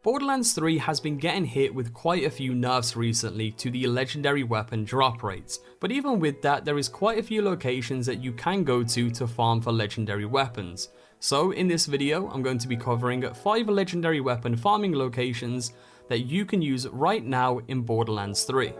Borderlands 3 has been getting hit with quite a few nerfs recently to the legendary weapon drop rates, but even with that there is quite a few locations that you can go to farm for legendary weapons. So in this video I'm going to be covering 5 legendary weapon farming locations that you can use right now in Borderlands 3.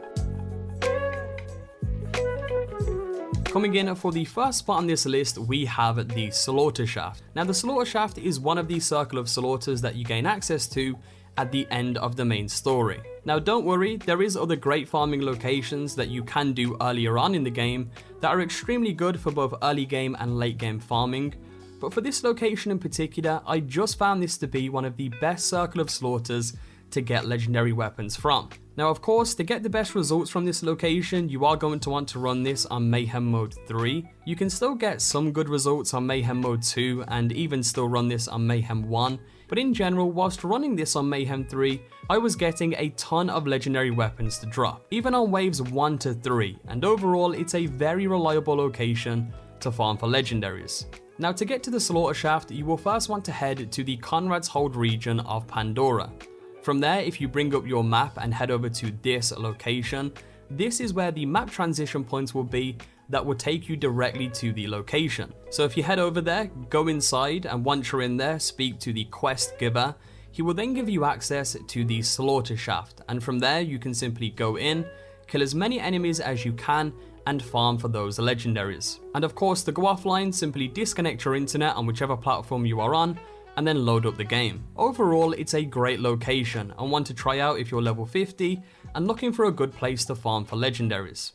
Coming in for the first spot on this list, we have the Slaughter Shaft. Now the Slaughter Shaft is one of the circle of slaughters that you gain access to at the end of the main story. Now don't worry, there is other great farming locations that you can do earlier on in the game that are extremely good for both early game and late game farming. But for this location in particular, I just found this to be one of the best circle of slaughters to get legendary weapons from. Now of course, to get the best results from this location, you are going to want to run this on Mayhem Mode 3. You can still get some good results on Mayhem Mode 2 and even still run this on Mayhem 1. But in general, whilst running this on Mayhem 3, I was getting a ton of legendary weapons to drop, even on waves 1 to 3, and overall it's a very reliable location to farm for legendaries. Now to get to the Slaughter Shaft, you will first want to head to the Conrad's Hold region of Pandora. From there, if you bring up your map and head over to this location, this is where the map transition points will be that will take you directly to the location. So if you head over there, go inside, and once you're in there, speak to the quest giver. He will then give you access to the Slaughter Shaft, and from there you can simply go in, kill as many enemies as you can, and farm for those legendaries. And of course, to go offline, simply disconnect your internet on whichever platform you are on, and then load up the game. Overall, it's a great location and one to try out if you're level 50 and looking for a good place to farm for legendaries.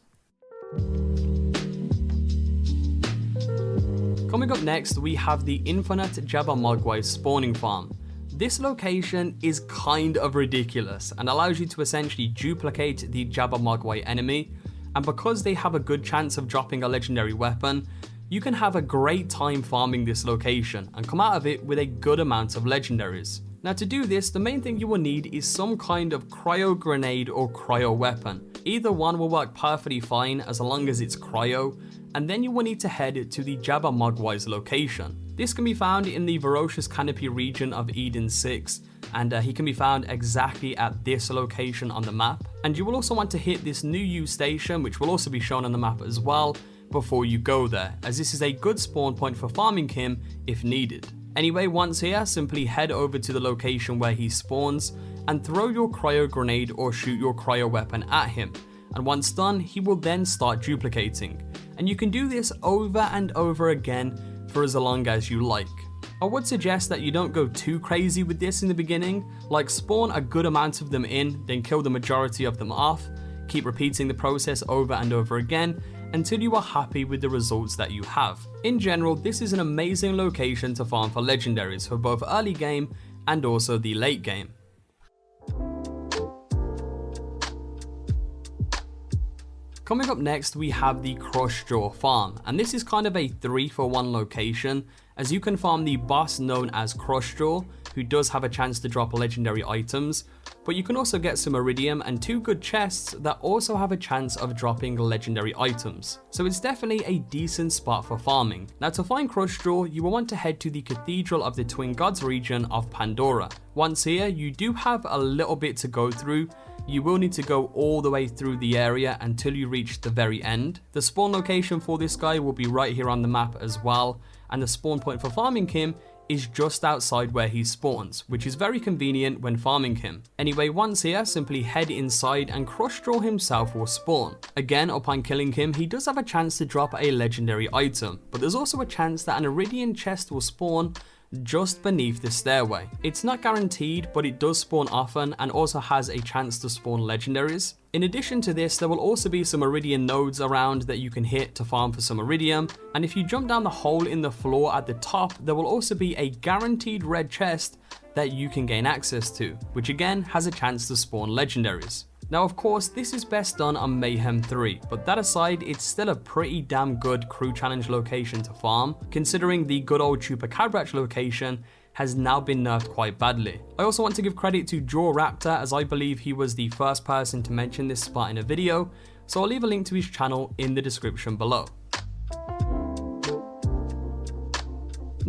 Coming up next, we have the Infinite Jabbermogwai spawning farm. This location is kind of ridiculous and allows you to essentially duplicate the Jabbermogwai enemy, and because they have a good chance of dropping a legendary weapon, you can have a great time farming this location and come out of it with a good amount of legendaries. Now to do this, the main thing you will need is some kind of cryo grenade or cryo weapon. Either one will work perfectly fine as long as it's cryo, and then you will need to head to the Jabbermogwai's location. This can be found in the Ferocious Canopy region of Eden 6, and he can be found exactly at this location on the map. And you will also want to hit this new U station, which will also be shown on the map as well, before you go there, as this is a good spawn point for farming him if needed. Anyway, once here, simply head over to the location where he spawns and throw your cryo grenade or shoot your cryo weapon at him, and once done, he will then start duplicating, and you can do this over and over again for as long as you like. I would suggest that you don't go too crazy with this in the beginning, like spawn a good amount of them in, then kill the majority of them off, keep repeating the process over and over again until you are happy with the results that you have. In general, this is an amazing location to farm for legendaries for both early game and also the late game. Coming up next, we have the Crush Jaw farm, and this is kind of a 3-for-1 location, as you can farm the boss known as Crush Jaw, who does have a chance to drop legendary items, but you can also get some iridium and 2 good chests that also have a chance of dropping legendary items. So it's definitely a decent spot for farming. Now to find Crush Jaw, you will want to head to the Cathedral of the Twin Gods region of Pandora. Once here, you do have a little bit to go through. You will need to go all the way through the area until you reach the very end. The spawn location for this guy will be right here on the map as well, and the spawn point for farming him is just outside where he spawns, which is very convenient when farming him. Anyway, once here, simply head inside and Crush Jaw himself will spawn. Again, upon killing him, he does have a chance to drop a legendary item, but there's also a chance that an iridium chest will spawn just beneath the stairway. It's not guaranteed, but it does spawn often and also has a chance to spawn legendaries. In addition to this, there will also be some iridium nodes around that you can hit to farm for some iridium, and if you jump down the hole in the floor at the top, there will also be a guaranteed red chest that you can gain access to, which again has a chance to spawn legendaries. Now of course, this is best done on Mayhem 3, but that aside, it's still a pretty damn good crew challenge location to farm, considering the good old Chupacabra location has now been nerfed quite badly. I also want to give credit to Jaw Raptor, as I believe he was the first person to mention this spot in a video, so I'll leave a link to his channel in the description below.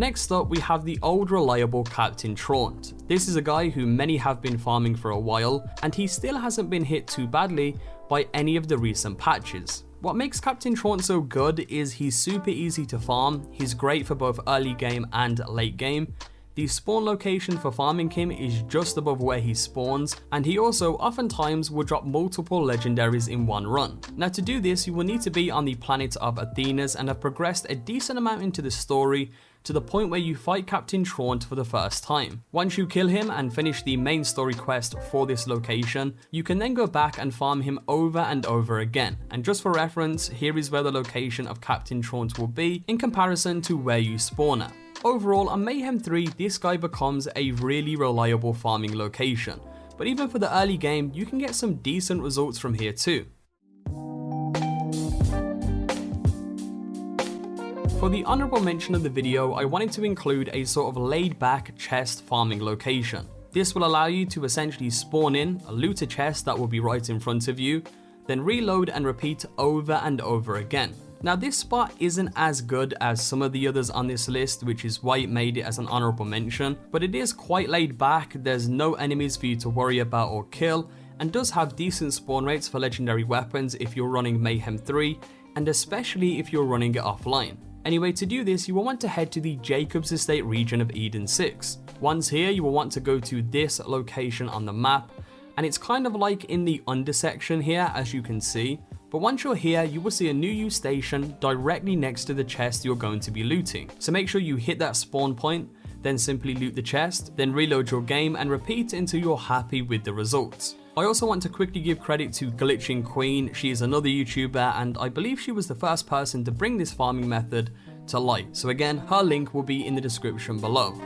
Next up, we have the old reliable Captain Traunt. This is a guy who many have been farming for a while, and he still hasn't been hit too badly by any of the recent patches. What makes Captain Traunt so good is he's super easy to farm, he's great for both early game and late game. The spawn location for farming him is just above where he spawns, and he also oftentimes will drop multiple legendaries in one run. Now to do this, you will need to be on the planet of Athenas and have progressed a decent amount into the story to the point where you fight Captain Traunt for the first time. Once you kill him and finish the main story quest for this location, you can then go back and farm him over and over again. And just for reference, here is where the location of Captain Traunt will be in comparison to where you spawn at. Overall, on Mayhem 3, this guy becomes a really reliable farming location, but even for the early game, you can get some decent results from here too. For the honorable mention of the video, I wanted to include a sort of laid back chest farming location. This will allow you to essentially spawn in, loot a chest that will be right in front of you, then reload and repeat over and over again. Now this spot isn't as good as some of the others on this list, which is why it made it as an honorable mention, but it is quite laid back, there's no enemies for you to worry about or kill, and does have decent spawn rates for legendary weapons if you're running Mayhem 3, and especially if you're running it offline. Anyway, to do this, you will want to head to the Jacob's Estate region of Eden 6. Once here, you will want to go to this location on the map, and it's kind of like in the under section here, as you can see. But once you're here, you will see a new use station directly next to the chest you're going to be looting. So make sure you hit that spawn point, then simply loot the chest, then reload your game and repeat until you're happy with the results. I also want to quickly give credit to Glitching Queen. She is another YouTuber and I believe she was the first person to bring this farming method to light. So again, her link will be in the description below.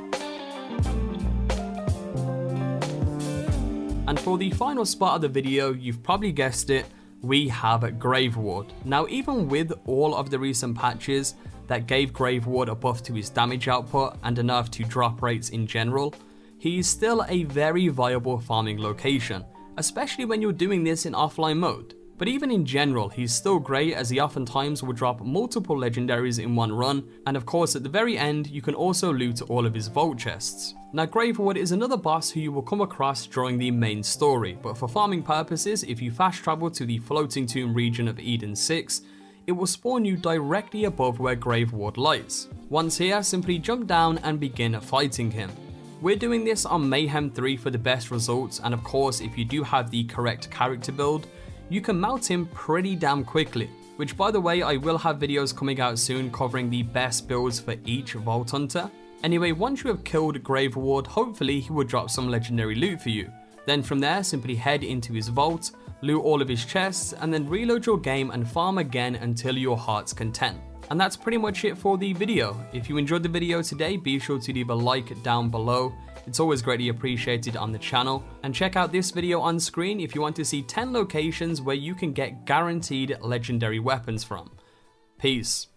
And for the final spot of the video, you've probably guessed it, we have Grave Ward. Now even with all of the recent patches that gave Grave Ward a buff to his damage output and a nerf to drop rates in general, he is still a very viable farming location, especially when you're doing this in offline mode. But even in general, he's still great as he oftentimes will drop multiple legendaries in one run, and of course at the very end you can also loot all of his vault chests. Now Graveward is another boss who you will come across during the main story, but for farming purposes, if you fast travel to the Floating Tomb region of Eden 6, it will spawn you directly above where Graveward lies. Once here, simply jump down and begin fighting him. We're doing this on Mayhem 3 for the best results, and of course if you do have the correct character build, you can mount him pretty damn quickly. Which by the way, I will have videos coming out soon covering the best builds for each Vault Hunter. Anyway, once you have killed Grave Ward, hopefully he will drop some legendary loot for you. Then from there, simply head into his vault, loot all of his chests, and then reload your game and farm again until your heart's content. And that's pretty much it for the video. If you enjoyed the video today, be sure to leave a like down below. It's always greatly appreciated on the channel. And check out this video on screen if you want to see 10 locations where you can get guaranteed legendary weapons from. Peace.